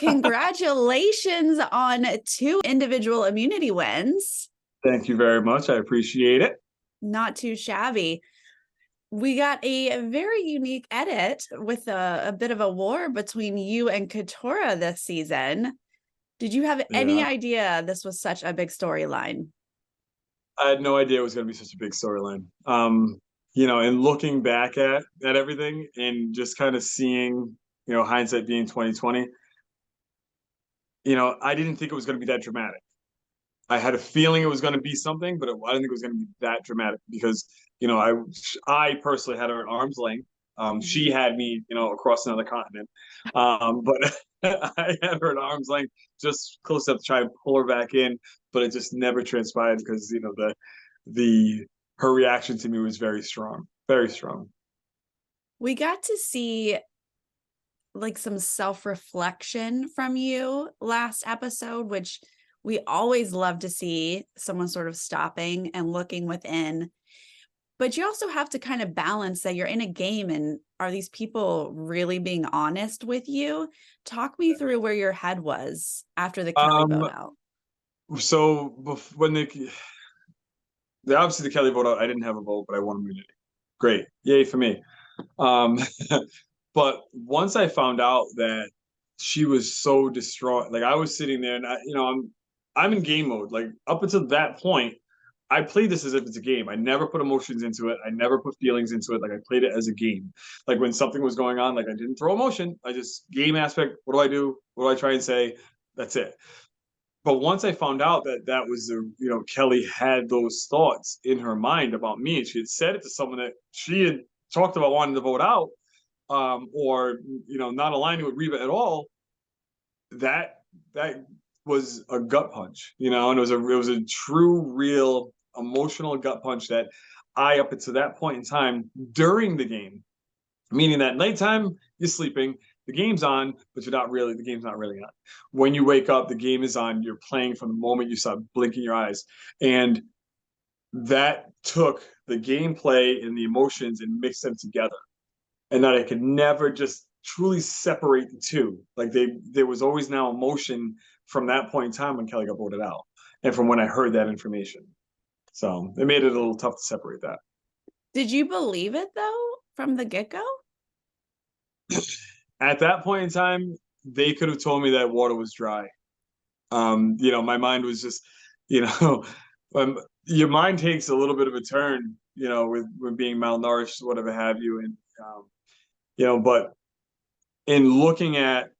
congratulations on 2 individual immunity wins. Thank you very much. I appreciate it. Not too shabby. We got a very unique edit with a bit of a war between you and Katurah this season. Did you have any Yeah. idea this was such a big storyline? I had no idea it was going to be such a big storyline. And looking back at everything and just kind of seeing, hindsight being 2020, I didn't think it was going to be that dramatic. I had a feeling it was going to be something, but I didn't think it was going to be that dramatic because, I personally had her at arm's length. She had me, across another continent. But I had her at arm's length, just close enough to try and pull her back in, but it just never transpired because, her reaction to me was very strong, very strong. We got to see like some self-reflection from you last episode, which we always love to see, someone sort of stopping and looking within. But you also have to kind of balance that you're in a game, and are these people really being honest with you? Talk me through where your head was after the Kelly vote out. So when obviously the Kelly vote out, I didn't have a vote, but I won immunity. Great. Yay for me. But once I found out that she was so distraught, like I was sitting there and I'm in game mode. Like up until that point, I played this as if it's a game. I never put emotions into it. I never put feelings into it. Like I played it as a game. Like when something was going on, like I didn't throw emotion. I just game aspect. What do I do? What do I try and say? That's it. But once I found out that was Kelly had those thoughts in her mind about me, and she had said it to someone that she had talked about wanting to vote out, or not aligning with Reba at all. That was a gut punch, and it was a true, real emotional gut punch that I, up until that point in time during the game, meaning that nighttime you're sleeping, the game's on, but the game's not really on. When you wake up, the game is on. You're playing from the moment you start blinking your eyes. And that took the gameplay and the emotions and mixed them together. And that I could never just truly separate the two. Like there was always now emotion from that point in time when Kelly got voted out. And from when I heard that information. So it made it a little tough to separate that. Did you believe it though, from the get-go? At that point in time, they could have told me that water was dry. My mind was just, your mind takes a little bit of a turn, with being malnourished, whatever have you. And, but in looking at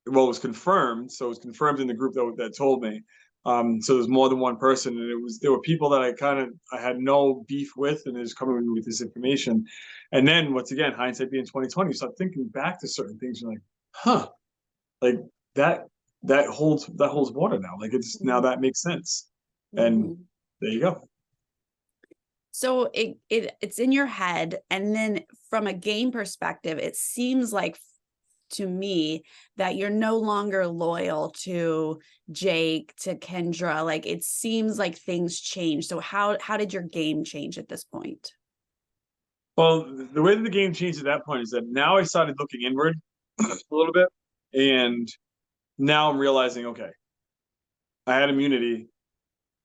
what was confirmed, so it was confirmed in the group that told me. So there's more than one person, and there were people that I had no beef with, and they're just coming with this information. And then once again, hindsight being 2020, you start thinking back to certain things. You're like, huh, like that holds water now. Like now that makes sense. And there you go. So it's in your head, and then from a game perspective, it seems like to me that you're no longer loyal to Jake, to Kendra. Like it seems like things change. So how did your game change at this point? Well, the way that the game changed at that point is that now I started looking inward a little bit, and now I'm realizing, okay, I had immunity.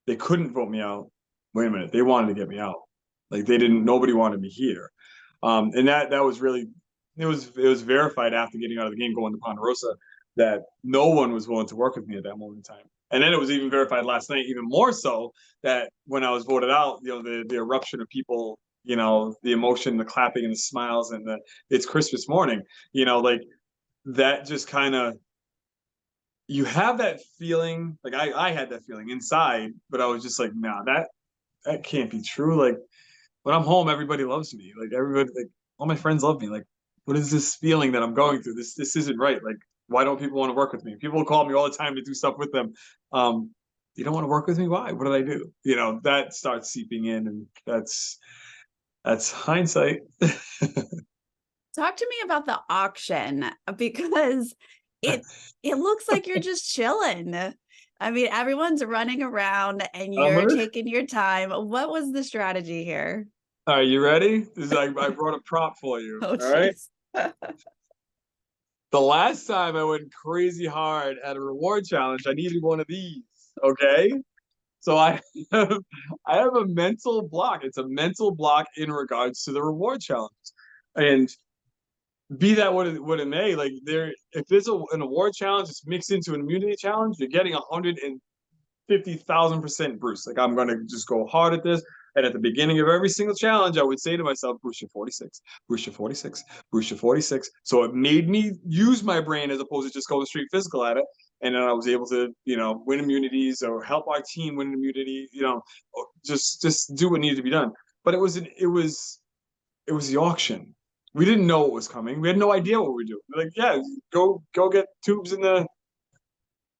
They couldn't vote me out. Wait a minute, they wanted to get me out. Like nobody wanted me here. And that was really, it was verified after getting out of the game, going to Ponderosa, that no one was willing to work with me at that moment in time. And then it was even verified last night, even more so, that when I was voted out, the eruption of people, the emotion, the clapping and the smiles and it's Christmas morning, like that just kind of, you have that feeling, like I had that feeling inside, but I was just like, nah, that can't be true. Like when I'm home, everybody loves me. Like everybody, like all my friends love me. Like, what is this feeling that I'm going through? This isn't right. Like, why don't people want to work with me? People call me all the time to do stuff with them. You don't want to work with me? Why? What did I do? That starts seeping in, and that's hindsight. Talk to me about the auction, because it looks like you're just chilling. I mean, everyone's running around and you're taking your time. What was the strategy here? Are you ready? I brought a prop for you. Oh, all right. The last time I went crazy hard at a reward challenge, I needed one of these. Okay. So have, I have a mental block. It's a mental block in regards to the reward challenge. And be that what it may, like if there's an award challenge it's mixed into an immunity challenge, you're getting 150,000% Bruce. Like I'm gonna just go hard at this. And at the beginning of every single challenge, I would say to myself, Bruce, you're 46, Bruce, you're 46, Bruce, you're 46. So it made me use my brain as opposed to just going straight physical at it. And then I was able to, win immunities or help our team win immunity, just do what needed to be done. But it was the auction. We didn't know what was coming. We had no idea what we were doing. We're like, yeah, go get tubes in the.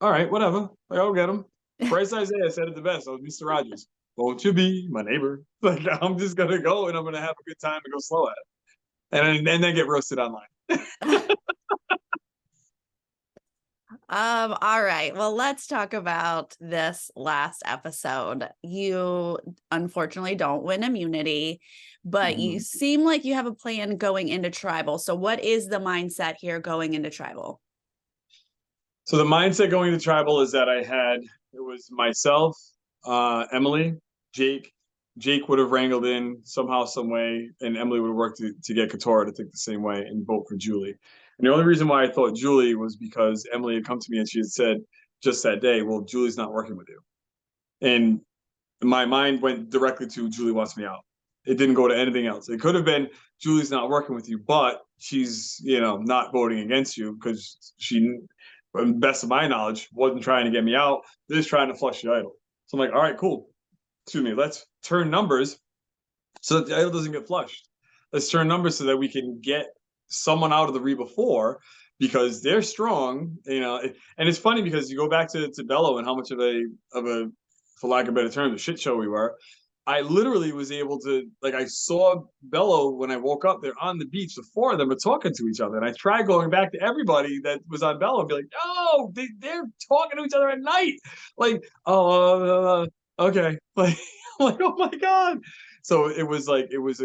All right, whatever. Like, I'll get them. Bryce Isaiah said it the best. I was Mr. Rogers. Won't you be my neighbor? Like, I'm just gonna go and I'm gonna have a good time and go slow at it, and then get roasted online. All right. Well, let's talk about this last episode. You unfortunately don't win immunity, but you seem like you have a plan going into tribal. So what is the mindset here going into tribal? So the mindset going into tribal is that it was myself, Emily, Jake. Jake would have wrangled in somehow, some way, and Emily would have worked to get Katurah to think the same way and vote for Julie. And the only reason why I thought Julie was because Emily had come to me and she had said just that day, well, Julie's not working with you. And my mind went directly to Julie wants me out. It didn't go to anything else. It could have been Julie's not working with you, but she's, not voting against you because she, best of my knowledge, wasn't trying to get me out. They're just trying to flush the idol. So I'm like, all right, cool. Excuse me. Let's turn numbers so that the idol doesn't get flushed. Let's turn numbers so that we can get someone out of the Reba 4 because they're strong, and it's funny because you go back to Bello and how much of a, for lack of better terms, a shit show we were. I literally was able to, like, I saw Bello when I woke up. They're on the beach. The four of them are talking to each other. And I tried going back to everybody that was on Bello and be like, oh, they're talking to each other at night. Like, okay. Like, like, oh my God. So it was like, it was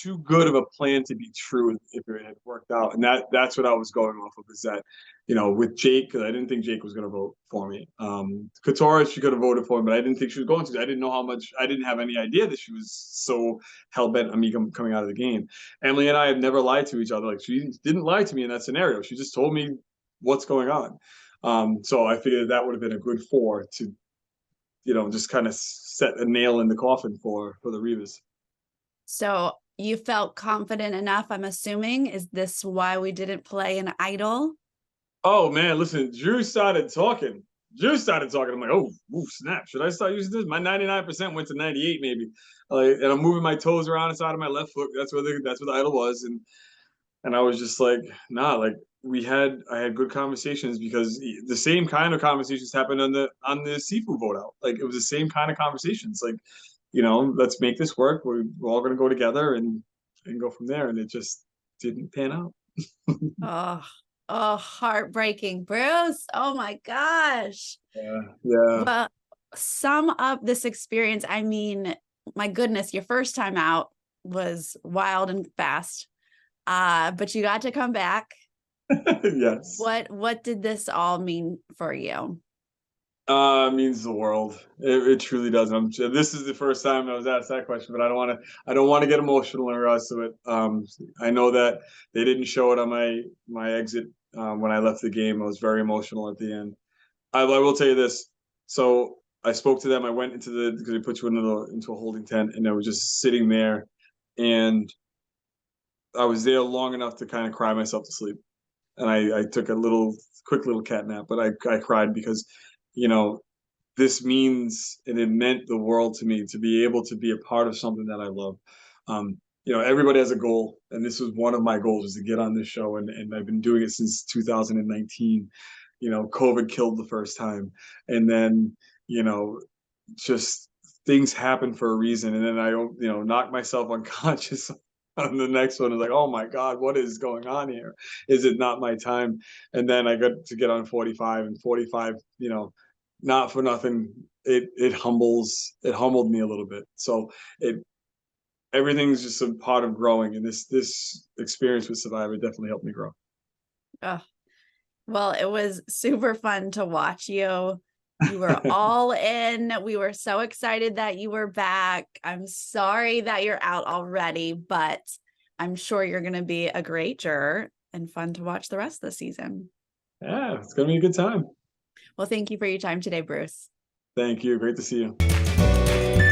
too good of a plan to be true if it had worked out. And that's what I was going off of, is that, with Jake, because I didn't think Jake was going to vote for me. Katurah, she could have voted for me, but I didn't think she was going to. I didn't know how much, I didn't have any idea that she was so hell-bent on me coming out of the game. Emily and I have never lied to each other. Like, she didn't lie to me in that scenario. She just told me what's going on. So I figured that would have been a good 4 to, just kind of set a nail in the coffin for the Rebas. So you felt confident enough, I'm assuming. Is this why we didn't play an idol? Oh man, listen, Drew started talking. I'm like, oh, snap! Should I start using this? My 99% went to 98, maybe. And I'm moving my toes around inside of my left foot. That's where the idol was, and I was just like, nah. Like I had good conversations because the same kind of conversations happened on the seafood vote out. Like it was the same kind of conversations. Like, let's make this work. We're all gonna go together and go from there. And it just didn't pan out. Oh, heartbreaking, Bruce. Oh my gosh. Yeah. Well, sum up this experience. I mean, my goodness, your first time out was wild and fast. But you got to come back. Yes. What did this all mean for you? It means the world. It truly does. This is the first time I was asked that question, but I don't want to get emotional in regards to it. I know that they didn't show it on my exit when I left the game. I was very emotional at the end. I will tell you this. So I spoke to them. I went because they put you into a holding tent, and I was just sitting there, and I was there long enough to kind of cry myself to sleep. And I took a quick little cat nap, but I cried because, this means, and it meant the world to me to be able to be a part of something that I love. Everybody has a goal, and this was one of my goals, was to get on this show, and I've been doing it since 2019. COVID killed the first time, and then, just things happen for a reason, and then I, knocked myself unconscious on the next one. I was like, oh my God, what is going on here? Is it not my time? And then I got to get on 45, and 45, not for nothing, it humbled me a little bit. So everything's just a part of growing, and this experience with Survivor definitely helped me grow. Well, it was super fun to watch you. You were all in. We were so excited that you were back. I'm sorry that you're out already, but I'm sure you're going to be a great juror and fun to watch the rest of the season. Yeah, it's gonna be a good time. Well, thank you for your time today, Bruce. Thank you. Great to see you.